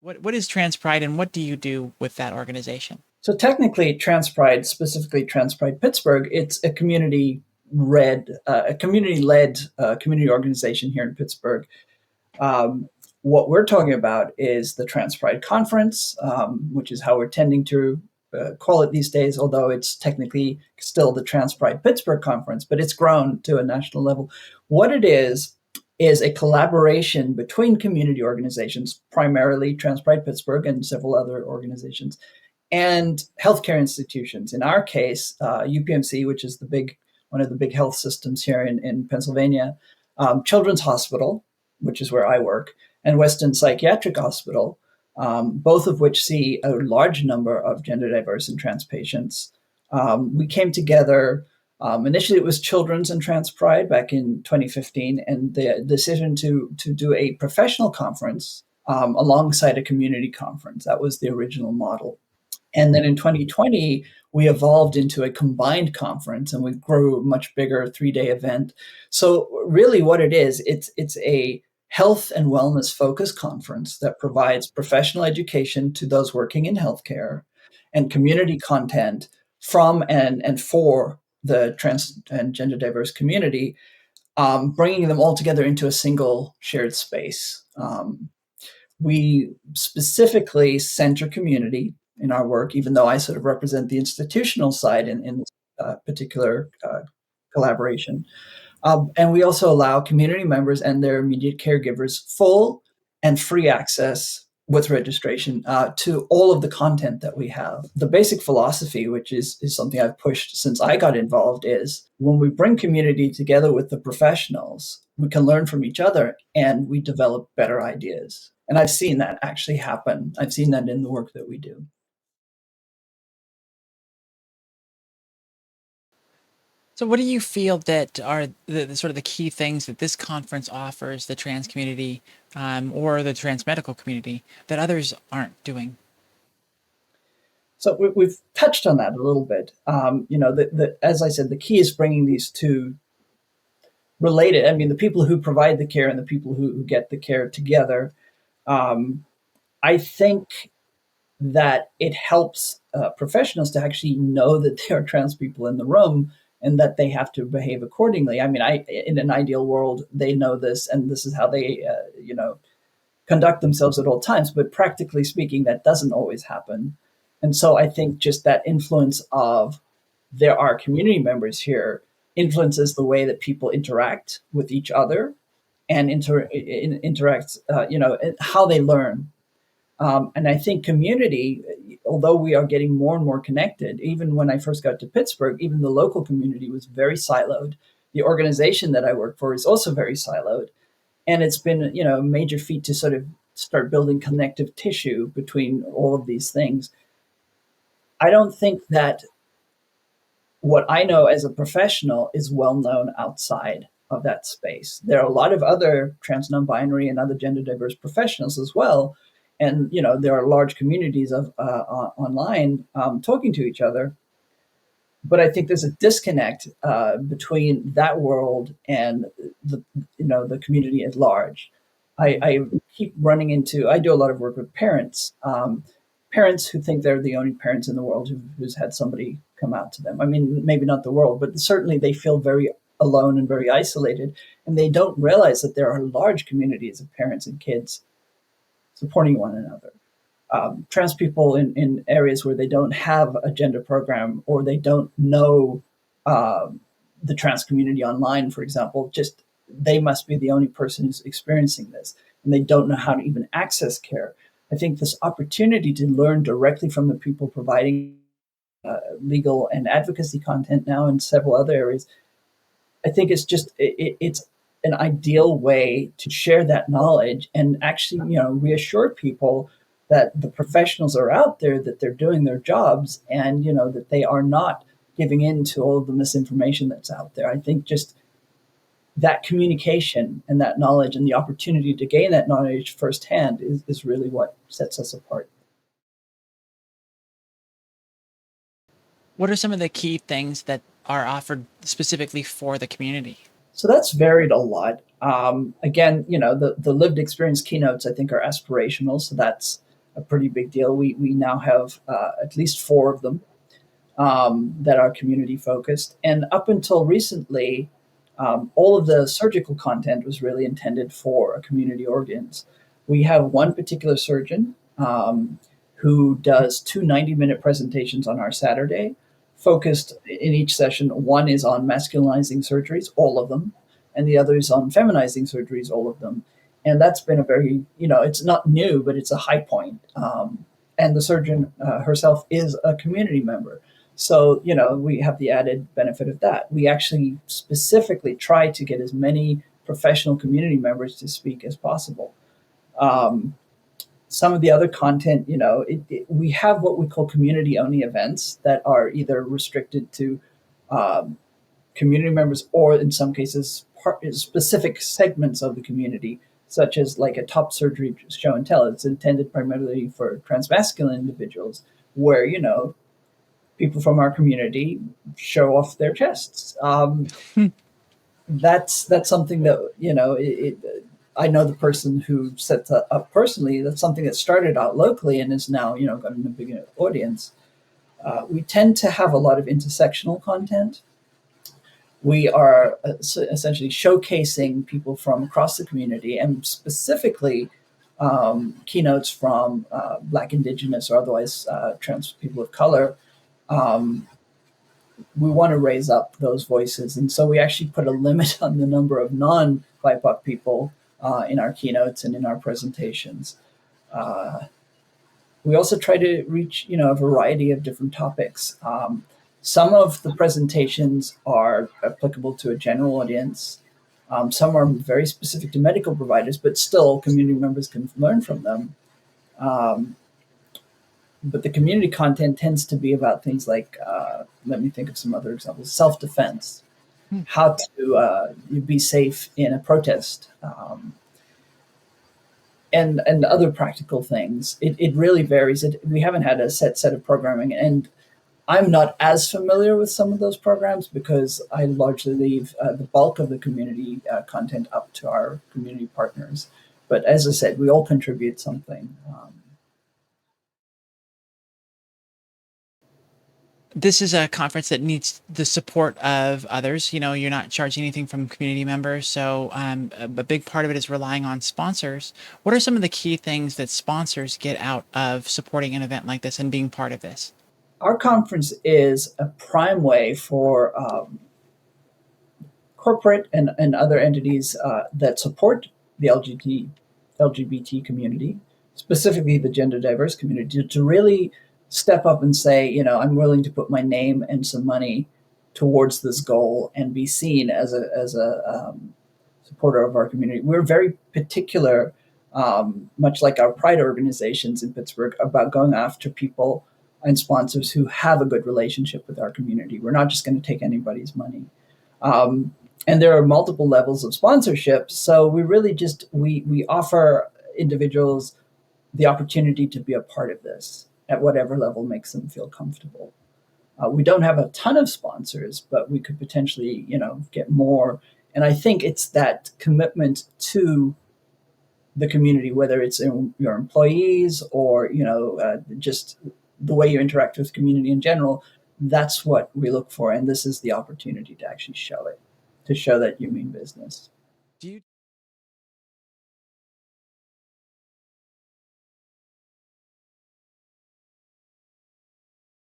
What is TransPride and what do you do with that organization? So technically, TransPride, specifically TransPride Pittsburgh, it's a community organization here in Pittsburgh. Um, what we're talking about is the TransPride Conference, which is how we're tending to call it these days, although it's technically still the TransPride Pittsburgh Conference, but it's grown to a national level. What it is a collaboration between community organizations, primarily TransPride Pittsburgh and several other organizations, and healthcare institutions. In our case, UPMC, which is one of the big health systems here in Pennsylvania, Children's Hospital, which is where I work, and Weston Psychiatric Hospital, both of which see a large number of gender diverse and trans patients. We came together. Initially, it was Children's and Trans Pride back in 2015, and the decision to do a professional conference alongside a community conference. That was the original model. And then in 2020, we evolved into a combined conference and we grew a much bigger 3-day event. So really what it is, it's a health and wellness focused conference that provides professional education to those working in healthcare and community content from and for the trans and gender diverse community, bringing them all together into a single shared space. We specifically center community in our work, even though I sort of represent the institutional side in this particular collaboration. And we also allow community members and their immediate caregivers full and free access with registration to all of the content that we have. The basic philosophy, which is something I've pushed since I got involved, is when we bring community together with the professionals, we can learn from each other and we develop better ideas. And I've seen that actually happen. I've seen that in the work that we do. So, what do you feel that are the sort of the key things that this conference offers the trans community or the trans medical community that others aren't doing? So we've touched on that a little bit. As I said, the key is bringing these two related. I mean, the people who provide the care and the people who get the care together. I think that it helps professionals to actually know that there are trans people in the room and that they have to behave accordingly. I mean, in an ideal world, they know this, and this is how they, conduct themselves at all times. But practically speaking, that doesn't always happen. And so I think just that influence of there are community members here influences the way that people interact with each other and interact, how they learn. And I think community, although we are getting more and more connected, even when I first got to Pittsburgh, even the local community was very siloed. The organization that I work for is also very siloed. And it's been, a major feat to sort of start building connective tissue between all of these things. I don't think that what I know as a professional is well known outside of that space. There are a lot of other trans, non-binary, and other gender diverse professionals as well, and there are large communities of online talking to each other. But I think there's a disconnect between that world and the community at large. I keep running into. I do a lot of work with parents. Parents who think they're the only parents in the world who's had somebody come out to them. I mean, maybe not the world, but certainly they feel very alone and very isolated, and they don't realize that there are large communities of parents and kids supporting one another. Trans people in areas where they don't have a gender program or they don't know the trans community online, for example, just they must be the only person who's experiencing this, and they don't know how to even access care. I think this opportunity to learn directly from the people providing legal and advocacy content now in several other areas, I think it's an ideal way to share that knowledge and actually, reassure people that the professionals are out there, that they're doing their jobs, and that they are not giving in to all of the misinformation that's out there. I think just that communication and that knowledge and the opportunity to gain that knowledge firsthand is really what sets us apart. What are some of the key things that are offered specifically for the community? So that's varied a lot. Again, the lived experience keynotes I think are aspirational. So that's a pretty big deal. We now have at least 4 of them that are community focused. And up until recently, all of the surgical content was really intended for a community audience. We have one particular surgeon who does 2 90-minute presentations on our Saturday, focused in each session. One is on masculinizing surgeries, all of them, and the other is on feminizing surgeries, all of them. And that's been a very, it's not new, but it's a high point. And the surgeon herself is a community member. So, we have the added benefit of that. We actually specifically try to get as many professional community members to speak as possible. Some of the other content, we have what we call community-only events that are either restricted to community members or, in some cases, specific segments of the community, such as like a top surgery show and tell. It's intended primarily for transmasculine individuals, where people from our community show off their chests. That's something that I know the person who set that up personally. That's something that started out locally and is now gotten a bigger audience. We tend to have a lot of intersectional content. We are essentially showcasing people from across the community, and specifically keynotes from Black, Indigenous, or otherwise trans people of color. We want to raise up those voices. And so we actually put a limit on the number of non-BIPOC people in our keynotes and in our presentations. We also try to reach, a variety of different topics. Some of the presentations are applicable to a general audience. Some are very specific to medical providers, but still community members can learn from them. But the community content tends to be about things like, let me think of some other examples, self-defense, how to be safe in a protest, and other practical things. It really varies. We haven't had a set of programming, and I'm not as familiar with some of those programs because I largely leave the bulk of the community content up to our community partners. But as I said, we all contribute something. This is a conference that needs the support of others. You're not charging anything from community members. So a big part of it is relying on sponsors. What are some of the key things that sponsors get out of supporting an event like this and being part of this? Our conference is a prime way for corporate and other entities that support the LGBT community, specifically the gender diverse community, to really step up and say, I'm willing to put my name and some money towards this goal and be seen as a supporter of our community. We're very particular, much like our Pride organizations in Pittsburgh, about going after people and sponsors who have a good relationship with our community. We're not just going to take anybody's money. And there are multiple levels of sponsorship. So we really we offer individuals the opportunity to be a part of this at whatever level makes them feel comfortable. We don't have a ton of sponsors, but we could potentially, get more. And I think it's that commitment to the community, whether it's in your employees or, just the way you interact with the community in general. That's what we look for. And this is the opportunity to actually show it, to show that you mean business. Do you